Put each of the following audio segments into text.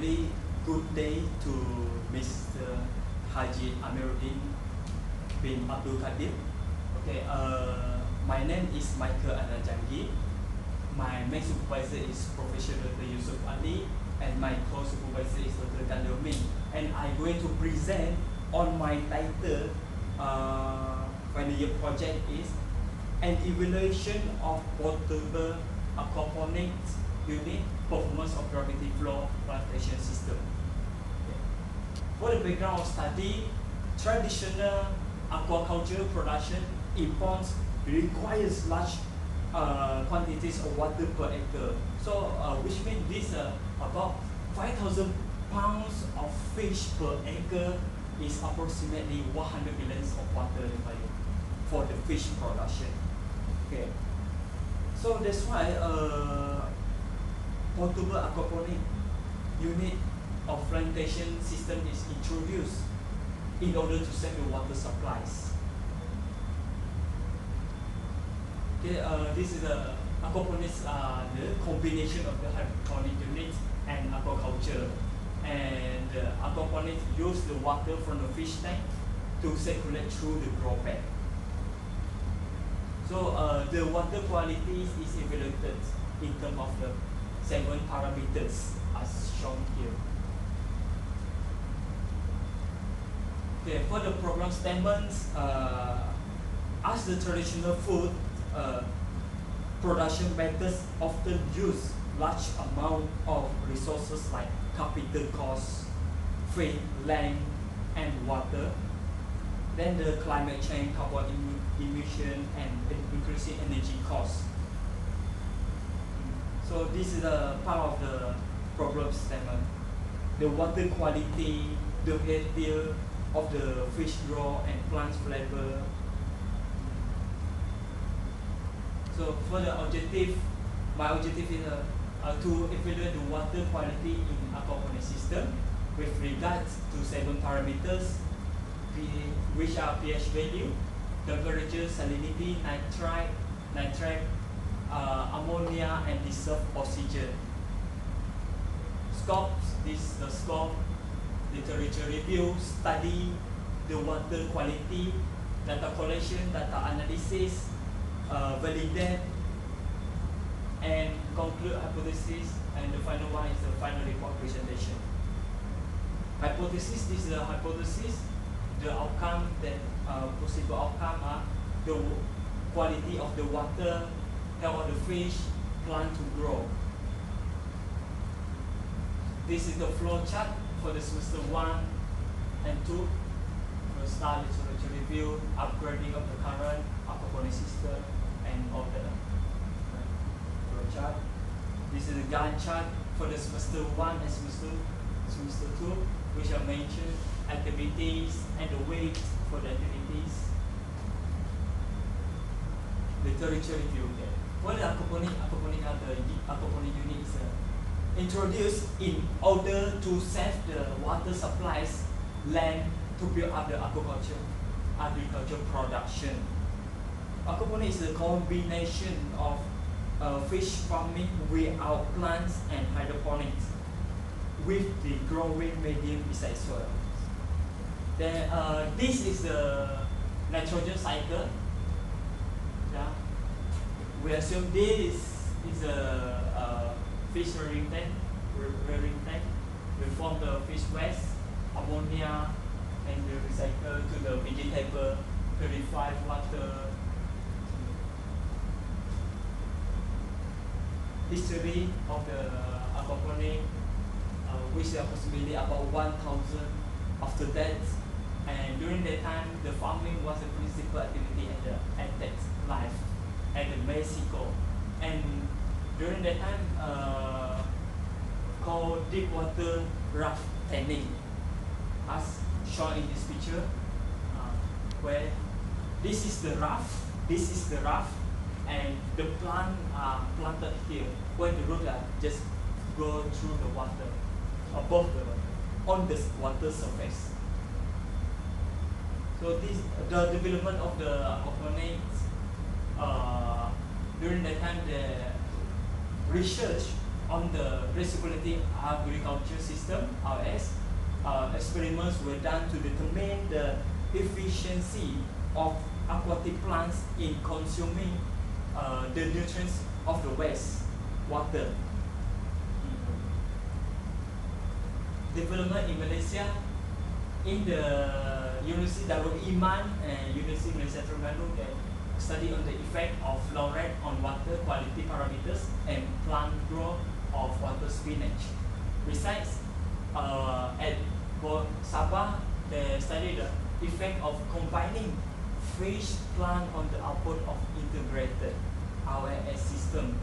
really good day to Mr. Haji Amiruddin bin Abdul Qadir. Okay, my name is Michael Anak Jangi. My main supervisor is Professor Dr. Yusoff and my co-supervisor is Dr. Leong Ming. And I'm going to present on my title final year project is an evaluation of portable aquaponic unit performance of gravity flow plantation system. Okay. For the background of study, traditional aquaculture production in ponds requires large quantities of water per acre. So, which means this about 5,000 pounds of fish per acre is approximately 100 gallons of water required for the fish production. Okay. So that's why portable aquaponic unit of plantation system is introduced in order to save the water supplies. Okay, this is the aquaponics, the combination of the hydroponic unit and aquaculture. And aquaponics use the water from the fish tank to circulate through the grow bed. So the water quality is evaluated in terms of the 7 parameters as shown here. Okay, for the program statements, as the traditional food production methods often use large amount of resources like capital costs, feed, land, and water. Then the climate change, carbon emission, and increasing energy costs. So this is a part of the problem statement. The water quality, the behavior of the fish grow and plant flavor. So for the objective, my objective is to evaluate the water quality in aquaponic system with regards to 7 parameters, which are pH value, temperature, salinity, nitrate, ammonia, and dissolved oxygen. Scopes, this is the scope, literature review, study the water quality, data collection, data analysis, validate, and conclude hypothesis, and the final one is the final report presentation. Hypothesis, this is the hypothesis, the outcome, that possible outcome are the quality of the water, help the fish, plant to grow. This is the flow chart for the semester 1 and 2. We'll start literature review, upgrading of the current aquaponic system, and all the flow chart. This is the Gantt chart for the semester 1 and semester 2, which are mentioned activities and the weight for the activities. Literature review. For the aquaponic unit is introduced in order to save the water supplies, land to build up the agriculture production. Aquaponic is a combination of fish farming without plants and hydroponics with the growing medium beside soil. Then this is the nitrogen cycle. Yeah. We assume this is a fish rearing tank. We form the fish waste, ammonia, and we recycle to the vegetable, purified water. History of the aquaponic, which is approximately about 1,000 after that. And during that time, the farming was the principal activity at that life at Mexico. And during that time, called deep water raft tanning, as shown in this picture, where this is the raft, and the plant are planted here, where the root just go through the water, above on the water surface. So this the development of the aquaponics during that time, the research on the recyclability agriculture system (RS), experiments were done to determine the efficiency of aquatic plants in consuming the nutrients of the waste water. Development in Malaysia, in the University Darul Iman and University Malaysia Terengganu, they study on the effect of fluoride on water quality parameters and plant growth of water spinach. Besides, at Sabah, they study the effect of combining fish plant on the output of integrated RAS system.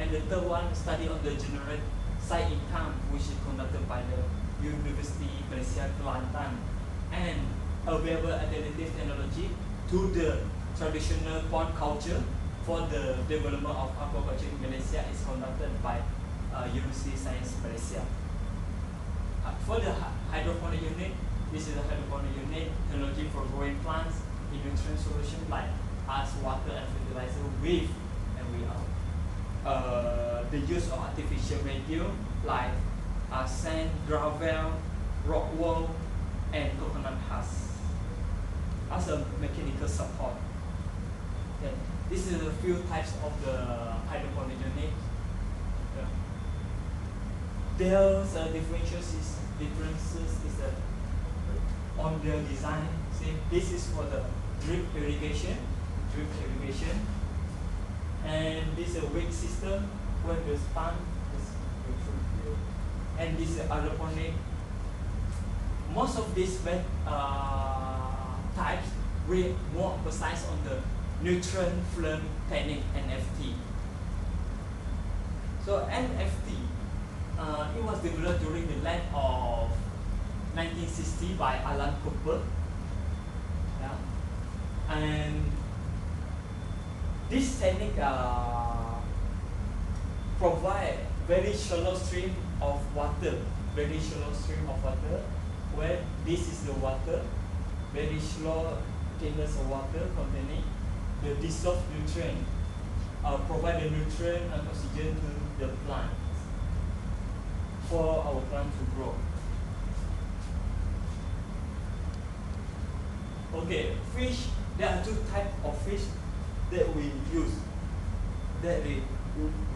And the third one, study on the generate side income, which is conducted by the University Malaysia Kelantan, and available alternative technology to the traditional pond culture for the development of aquaculture in Malaysia is conducted by University Science Malaysia. For the hydroponic unit, this is a hydroponic unit technology for growing plants in nutrient solution like as water and fertilizer with and without the use of artificial medium like sand, gravel, rock wool, and coconut husk as a mechanical support. Okay. This is a few types of the hydroponic unit. Yeah. There's differences is that on the design. See, this is for the drip irrigation, and this is a weight system where the span is, and this is hydroponic. Most of these types we more emphasize on the nutrient film technique (NFT). So NFT, it was developed during the late of 1960 by Alan Cooper. Yeah. And this technique provide very shallow stream of water, where this is the water, very slow thickness of water containing the dissolved nutrient, provide the nutrient and oxygen to the plant for our plant to grow. Okay, fish, there are two types of fish that we use, that we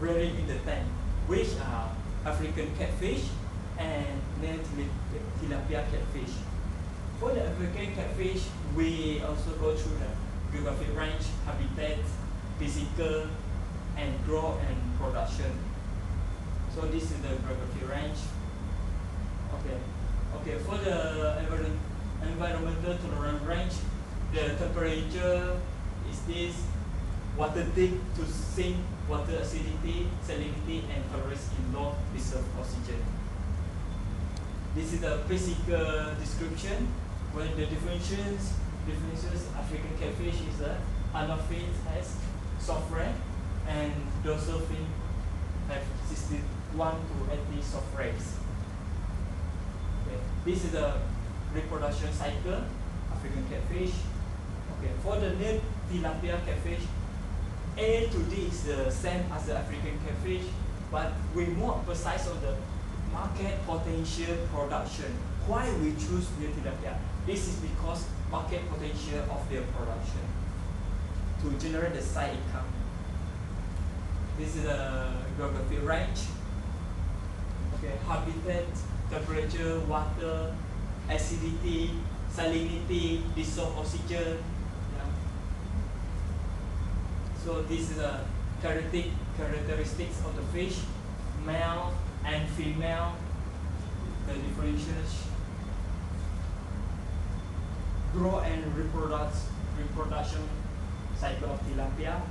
rearing in the tank, which are African catfish and tilapia catfish. For the African catfish, we also go through the geographic range, habitat, physical, and growth and production. So this is the geographic range. Okay. For the environmental tolerant range, the temperature is this: water deep to sink, water acidity, salinity, and tolerance in low dissolved oxygen. This is the physical description. When the differences African catfish is the anal fin has soft ray, and dorsal fin have 61 to 80 soft rays. Okay. This is the reproduction cycle African catfish. Okay. For the new tilapia catfish, A to D is the same as the African catfish, but we more emphasize on the market potential production. Why we choose new tilapia? This is because market potential of their production to generate the side income. This is the geographic range. Okay, habitat, temperature, water, acidity, salinity, dissolved oxygen. Yeah. So this is the characteristics of the fish, male and female, the differentiation, grow and reproduction cycle of tilapia.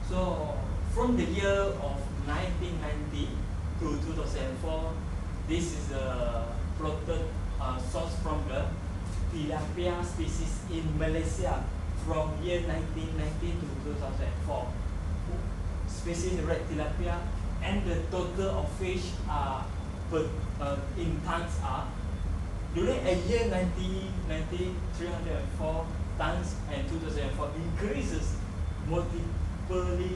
So from the year of 1990 to 2004, this is a plotted source from the tilapia species in Malaysia from year 1990 to 2004. Species red tilapia, and the total of fish in tons are, during a year 1990, 304 tons, and 2004 increases multiply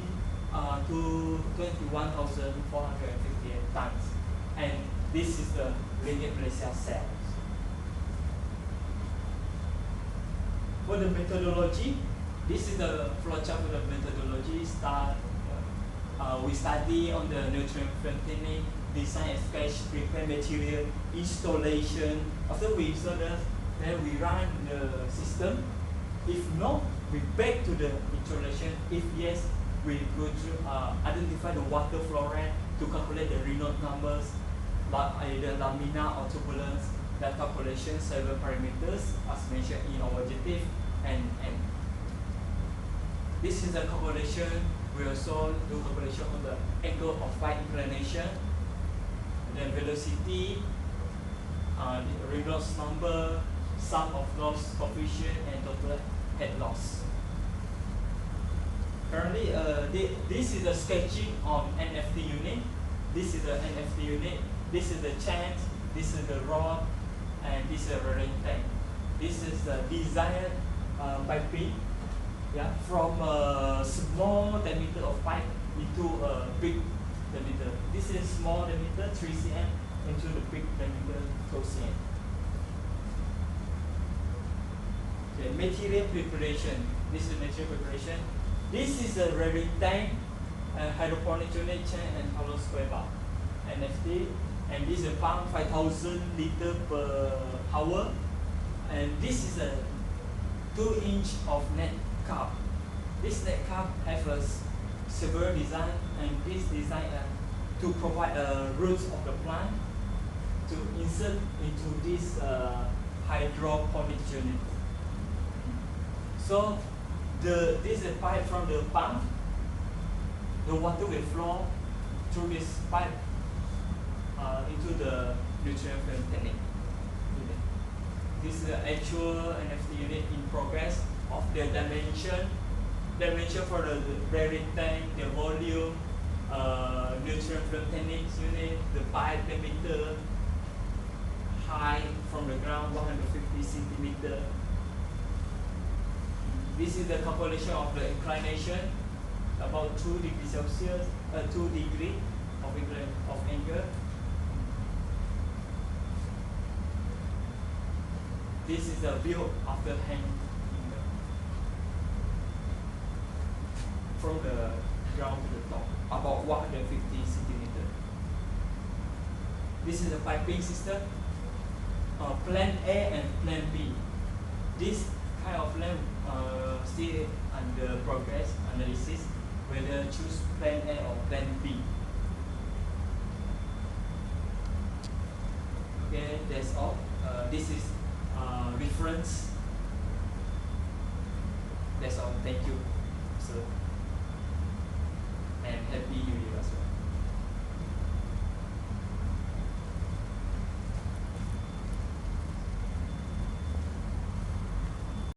to 21,458 tons, and this is the linear glacial cells. For the methodology, this is the flowchart for the methodology. We study on the nutrient film technique, design and sketch, prepare material, installation. After we install that, then we run the system. If no, we back to the installation. If yes, we go to identify the water flow rate to calculate the Reynolds numbers, like either lamina or turbulence. That calculation several parameters as mentioned in our objective, and this is the calculation. We also do calculation on the angle of pipe inclination, the velocity, the Reynolds number, sum of loss coefficient, and total head loss. Currently, this is the sketching on NFT unit. This is the NFT unit. This is the chant. This is the rod, and this is the rolling tank. This is the desired piping. Yeah, from a small diameter of pipe into a big diameter. This is small diameter 3 cm into the big diameter 12 cm. Okay, material preparation. This is material preparation. This is a rearing tank, hydroponic unit, chain, and hollow square bar, NFT. And this is a pump 5,000 liter per hour. And this is a 2-inch of net cap. This net cap has a severe design, and this design to provide roots of the plant to insert into this hydroponic unit. So this is a pipe from the pump. The water will flow through this pipe into the nutrient film technique. This is the actual NFT unit in progress of the dimension for the rearing tank, the volume, nutrient film techniques unit, the pipe diameter, height from the ground 150 centimeter. This is the calculation of the inclination, about 2 degrees Celsius, 2 degree of angle. This is the view after hanging from the ground to the top, about 150 centimeters. This is the piping system, plan A and plan B. This kind of lamp still under progress analysis, whether choose plan A or plan B. Okay, that's all. This is reference. That's all. Thank you, sir, and happy New Year as well.